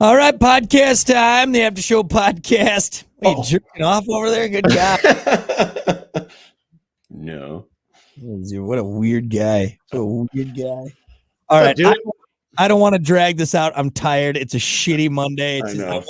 All right, podcast time. The After Show podcast. Are you jerking off over there? Good job. No. What a weird guy. What a weird guy. All right. I don't want to drag this out. I'm tired. It's a shitty Monday. I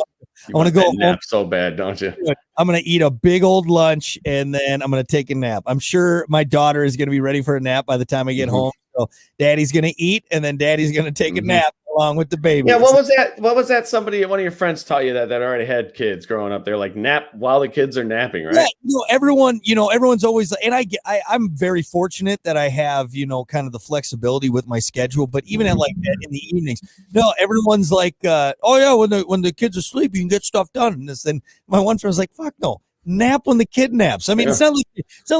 want to go home. Nap so bad, don't you? I'm going to eat a big old lunch, and then I'm going to take a nap. I'm sure my daughter is going to be ready for a nap by the time I get home. So daddy's going to eat, and then daddy's going to take a nap along with the baby. Yeah, what was that? What was that? One of your friends taught you that already had kids growing up. They're like nap while the kids are napping, right? Yeah, everyone's always, and I'm very fortunate that I have, kind of the flexibility with my schedule. But even at like that in the evenings, no, everyone's like, oh yeah, when the kids are asleep, you can get stuff done. And then my one friend was like, fuck no. Nap when the kid naps. I mean, it's not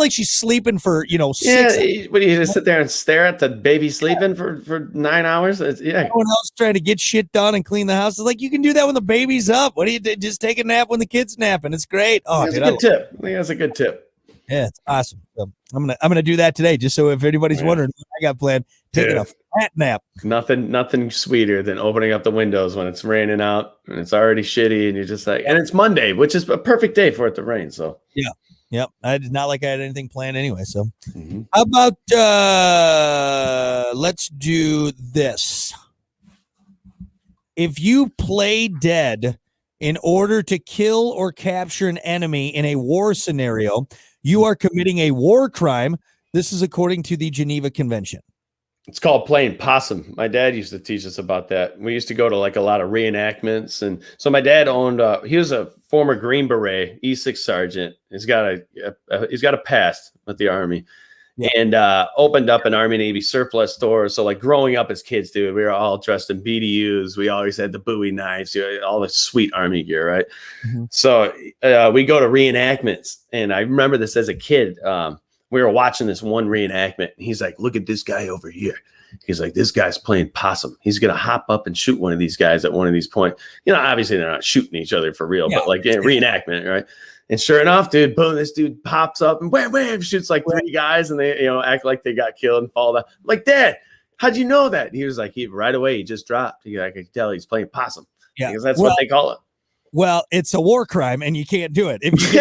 like she's sleeping for 6 hours. What do you just sit there and stare at the baby sleeping for 9 hours? Everyone else trying to get shit done and clean the house. It's like, you can do that when the baby's up. What do you do? Just take a nap when the kid's napping. It's great. Oh, that's a good tip. I think that's a good tip. Yeah, it's awesome. So I'm gonna do that today, just so if anybody's wondering what I got planned, taking a fat nap. Nothing sweeter than opening up the windows when it's raining out and it's already shitty, and you're just like, and it's Monday, which is a perfect day for it to rain. So yeah. I did not like I had anything planned anyway. So how about let's do this. If you play dead in order to kill or capture an enemy in a war scenario, you are committing a war crime. This is according to the Geneva Convention. It's called playing possum. My dad used to teach us about that. We used to go to like a lot of reenactments. And so my dad owned, he was a former Green Beret, E6 sergeant. He's got a past with the Army. Yeah. And opened up an Army Navy surplus store. So like growing up as kids, dude, we were all dressed in BDUs. We always had the Bowie knives, all the sweet Army gear, right? So we go to reenactments. And I remember this as a kid. We were watching this one reenactment. And he's like, look at this guy over here. He's like, this guy's playing possum. He's going to hop up and shoot one of these guys at one of these points. Obviously they're not shooting each other for real, but like reenactment, right? And sure enough, dude, boom, this dude pops up and wham, shoots like 3 guys, and they, act like they got killed and fall down. I'm like, Dad, how'd you know that? And he was like, right away, he just dropped. I could tell he's playing possum. Yeah, because that's what they call it. Well, it's a war crime, and you can't do it. If you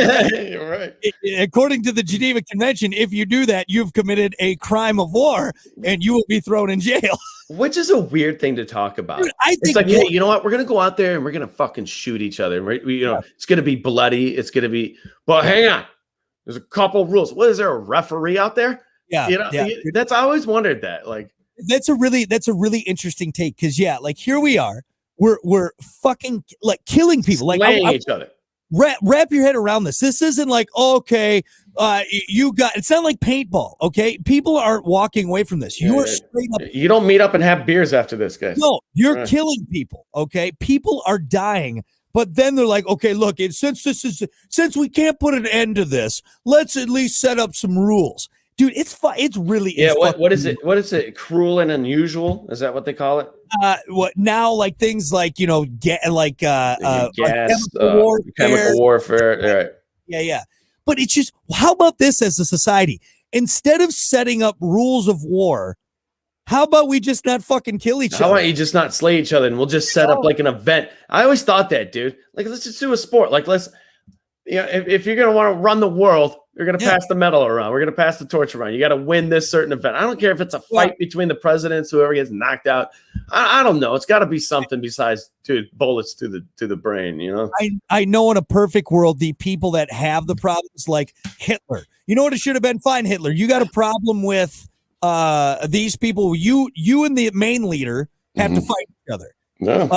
You're right. According to the Geneva Convention, if you do that, you've committed a crime of war, and you will be thrown in jail. Which is a weird thing to talk about. Dude, I think it's like, hey, you know what? We're gonna go out there and we're gonna fucking shoot each other. It's gonna be bloody. It's gonna be. But hang on, there's a couple rules. What is there? A referee out there? Yeah. That's I always wondered that. Like, that's a really interesting take because like here we are. We're fucking like killing people, like each other. Wrap your head around this. This isn't like, okay, it's not like paintball. Okay. People aren't walking away from this. You are straight up. You don't meet up and have beers after this, guys. No, you're killing people. Okay. People are dying, but then they're like, okay, look, since we can't put an end to this, let's at least set up some rules. Dude, it's really what is it? What is it? Cruel and unusual? Is that what they call it? What now? Like things like chemical warfare. Right. Yeah. But it's just, how about this as a society? Instead of setting up rules of war, how about we just not fucking kill each other? How about you just not slay each other, and we'll just set up like an event? I always thought that, dude. Like, let's just do a sport. Like, if you're gonna want to run the world, you're going to pass the medal around. We're going to pass the torch around. You got to win this certain event. I don't care if it's a fight between the presidents, whoever gets knocked out. I don't know. It's got to be something besides, dude, bullets to the brain, I know in a perfect world, the people that have the problems like Hitler, what it should have been? Fine, Hitler. You got a problem with these people. You and the main leader have to fight each other. No.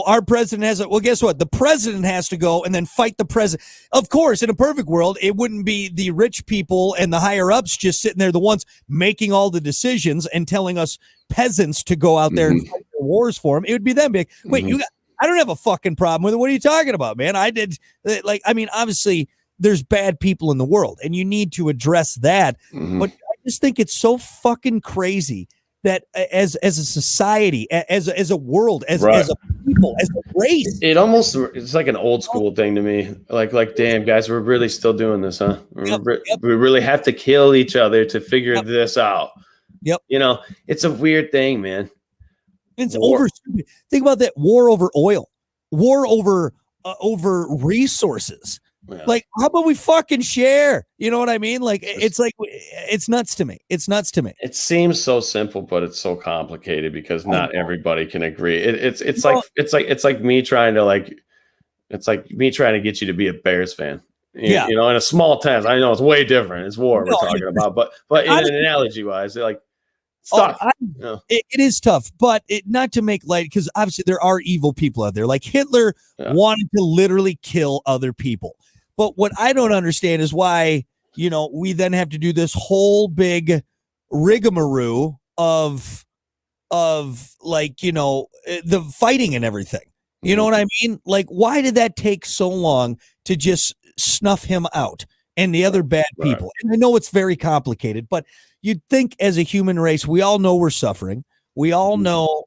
Our president guess what? The president has to go and then fight the president. Of course, in a perfect world, it wouldn't be the rich people and the higher ups just sitting there, the ones making all the decisions and telling us peasants to go out there and fight the wars for them. It would be them big. Wait, I don't have a fucking problem with it. What are you talking about, man? Obviously there's bad people in the world and you need to address that. But I just think it's so fucking crazy that as a society, as a world, as a people, as a race, it's like an old school thing to me. Like, damn guys, we're really still doing this, huh? We really have to kill each other to figure this out. Yep. It's a weird thing, man. It's over. Think about that war over oil. war over resources. Yeah. Like, how about we fucking share? You know what I mean? Like, it's like, it's nuts to me. It's nuts to me. It seems so simple, but it's so complicated because not everybody can agree. It's like me trying to get you to be a Bears fan. Yeah. You know, in a small town. I know it's way different. It's war we're talking about, but in an analogy wise, like it's tough. It is tough, but not to make light, because obviously there are evil people out there. Like Hitler wanted to literally kill other people. But what I don't understand is why, you know, we then have to do this whole big rigmarole of like, you know, the fighting and everything. You know what I mean? Like, why did that take so long to just snuff him out and the other bad people? And I know it's very complicated, but you'd think as a human race, we all know we're suffering. We all know,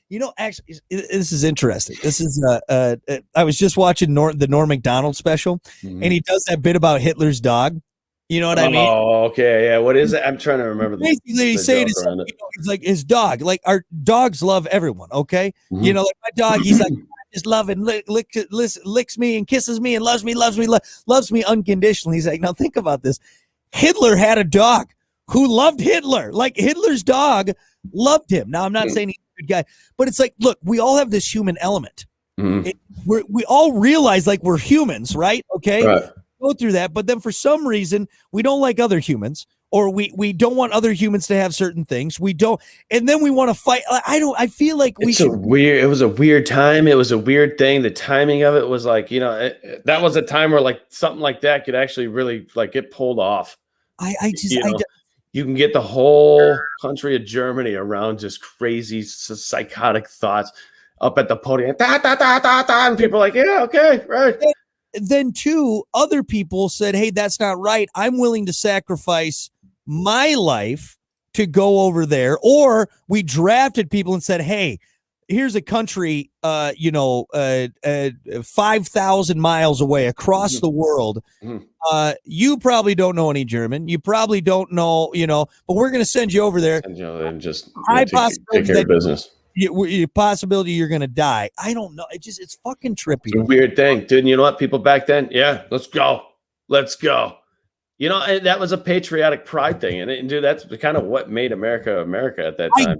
you know, actually, this is interesting. This is, I was just watching the Norm Macdonald special, and he does that bit about Hitler's dog. You know what I mean? Oh, okay. Yeah. What is it? I'm trying to remember. Basically, he's saying it's like his dog. Like, our dogs love everyone. Okay. You know, like my dog, he's like, just love and licks me and kisses me and loves me unconditionally. He's like, now think about this. Hitler had a dog who loved Hitler. Like, Hitler's dog loved him. Now, I'm not saying he's a good guy, but it's like, look, we all have this human element. We all realize, like, we're humans, right? Okay. Go through that, but then for some reason we don't like other humans, or we don't want other humans to have certain things. We don't, and then we want to fight. I feel like it was a weird time. It was a weird thing. The timing of it was like, you know, that was a time where like something like that could actually really like get pulled off. You can get the whole country of Germany around just crazy psychotic thoughts up at the podium, and people are like, yeah, okay, right. Then too, other people said, hey, that's not right. I'm willing to sacrifice my life to go over there. Or we drafted people and said, hey, here's a country, 5,000 miles away across the world. You probably don't know any German. You probably don't know, but we're going to send you over there. And just take care of business. Possibility you're going to die. I don't know. It's fucking trippy. It's a weird thing, dude. And you know what? People back then, yeah, let's go. You know, and that was a patriotic pride thing. And dude, that's kind of what made America at that time.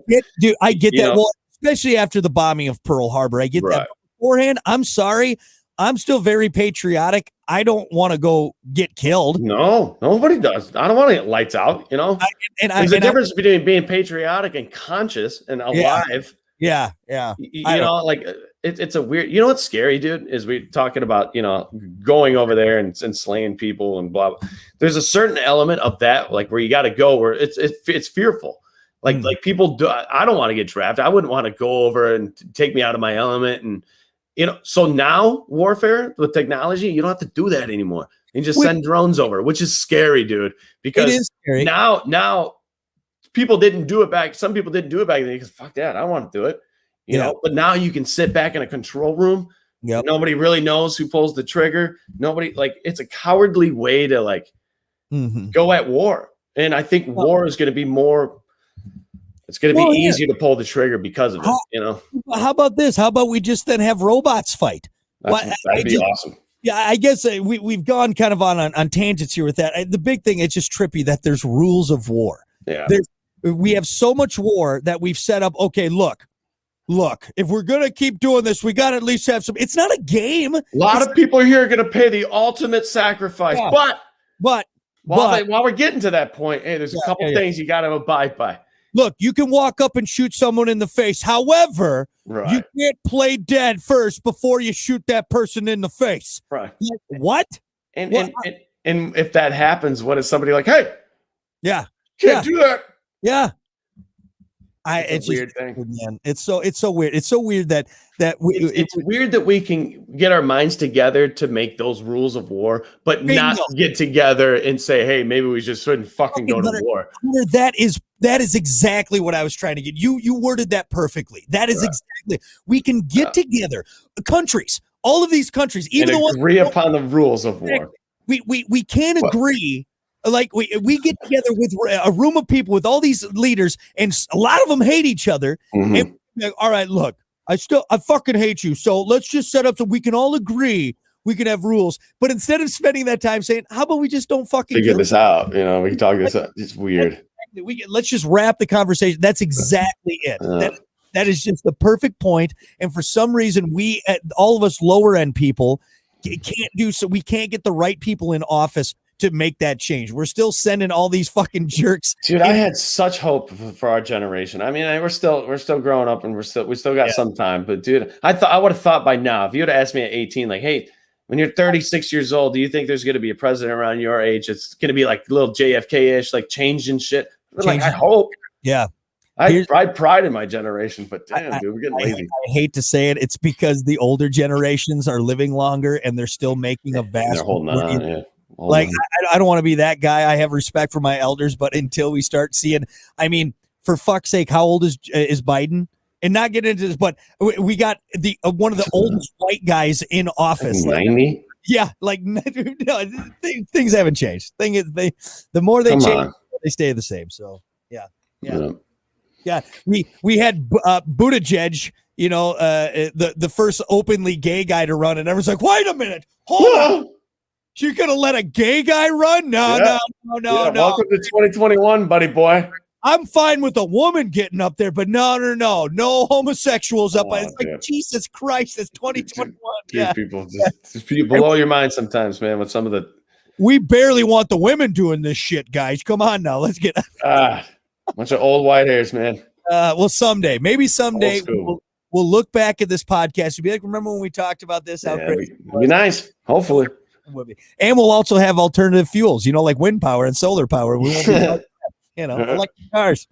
I get that. Well, especially after the bombing of Pearl Harbor. I get that. Beforehand, I'm sorry. I'm still very patriotic. I don't want to go get killed. No, nobody does. I don't want to get lights out, you know? There's a difference between being patriotic and conscious and alive. Yeah. You know, like it's a weird, you know what's scary, dude, is we talking about, going over there and slaying people and blah, blah. There's a certain element of that, like where you got to go where it's fearful. Like people do. I don't want to get drafted. I wouldn't want to go over and take me out of my element. And, so now warfare with technology, you don't have to do that anymore. You just send drones over, which is scary, dude, because it is scary. Now people didn't do it back. Some people didn't do it back then because fuck that. I don't want to do it. You know, but now you can sit back in a control room. Yep. Nobody really knows who pulls the trigger. Nobody, like, it's a cowardly way to like go at war. And I think war is going to be more. It's going to be easier to pull the trigger because of it. How about this? How about we just then have robots fight? That'd be awesome. Yeah, I guess we've gone kind of on tangents here with that. The big thing, it's just trippy that there's rules of war. Yeah. We have so much war that we've set up. Okay, look, if we're going to keep doing this, we got to at least have some. It's not a game. A lot of people here are going to pay the ultimate sacrifice. Yeah. But while we're getting to that point, hey, there's a couple things you got to abide by. Look, you can walk up and shoot someone in the face. However, you can't play dead first before you shoot that person in the face. Right. Like, what? And if that happens, what is somebody like, hey, can't do that. Yeah. It's a weird thing, man. It's so weird. It's so weird that it's weird that we can get our minds together to make those rules of war, but not get together and say, hey, maybe we just shouldn't fucking go to war. That is exactly what I was trying to get. You worded that perfectly. That is exactly. We can get together, countries, all of these countries, even and agree upon the rules of war. We can't agree. Like we get together with a room of people with all these leaders, and a lot of them hate each other. And all right, look, I fucking hate you. So let's just set up so we can all agree. We can have rules. But instead of spending that time saying, how about we just don't fucking figure this out? We can talk this out. It's weird. Let's just wrap the conversation. That's exactly it. That is just the perfect point. And for some reason, all of us lower end people can't do so. We can't get the right people in office to make that change. We're still sending all these fucking jerks. Dude, I had such hope for our generation. I mean, we're still growing up, and we still got some time. But dude, I would have thought by now, if you would have asked me at 18, like, hey, when you're 36 years old, do you think there's going to be a president around your age? It's going to be like a little JFK-ish, like changing shit. Like, I hope. Yeah. I pride in my generation, but damn, dude, we're getting lazy. I hate to say it. It's because the older generations are living longer and they're still making a vast. They're holding on, yeah. I don't want to be that guy. I have respect for my elders, but until we start seeing, I mean, for fuck's sake, how old is Biden? And not get into this, but we got the one of the oldest white guys in office. 90? Yeah, like no, things haven't changed. Thing is, the more they change, they stay the same. So yeah. We had Buttigieg, the first openly gay guy to run, and everyone's like, wait a minute, hold on. You're going to let a gay guy run? No. Welcome to 2021, buddy boy. I'm fine with a woman getting up there, but no homosexuals up. It's like, Jesus Christ, it's 2021. These people just blow your mind sometimes, man, with some of the. We barely want the women doing this shit, guys. Come on now. Let's get. Bunch of old white hairs, man. Well, maybe someday we'll look back at this podcast and be like, remember when we talked about this? How crazy it'd be nice. Hopefully. And we'll also have alternative fuels, like wind power and solar power. We won't be electric cars.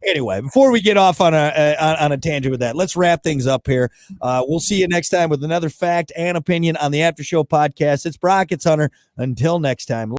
Anyway, before we get off on a tangent with that, let's wrap things up here. We'll see you next time with another fact and opinion on the After Show podcast. It's Brock, it's Hunter. Until next time.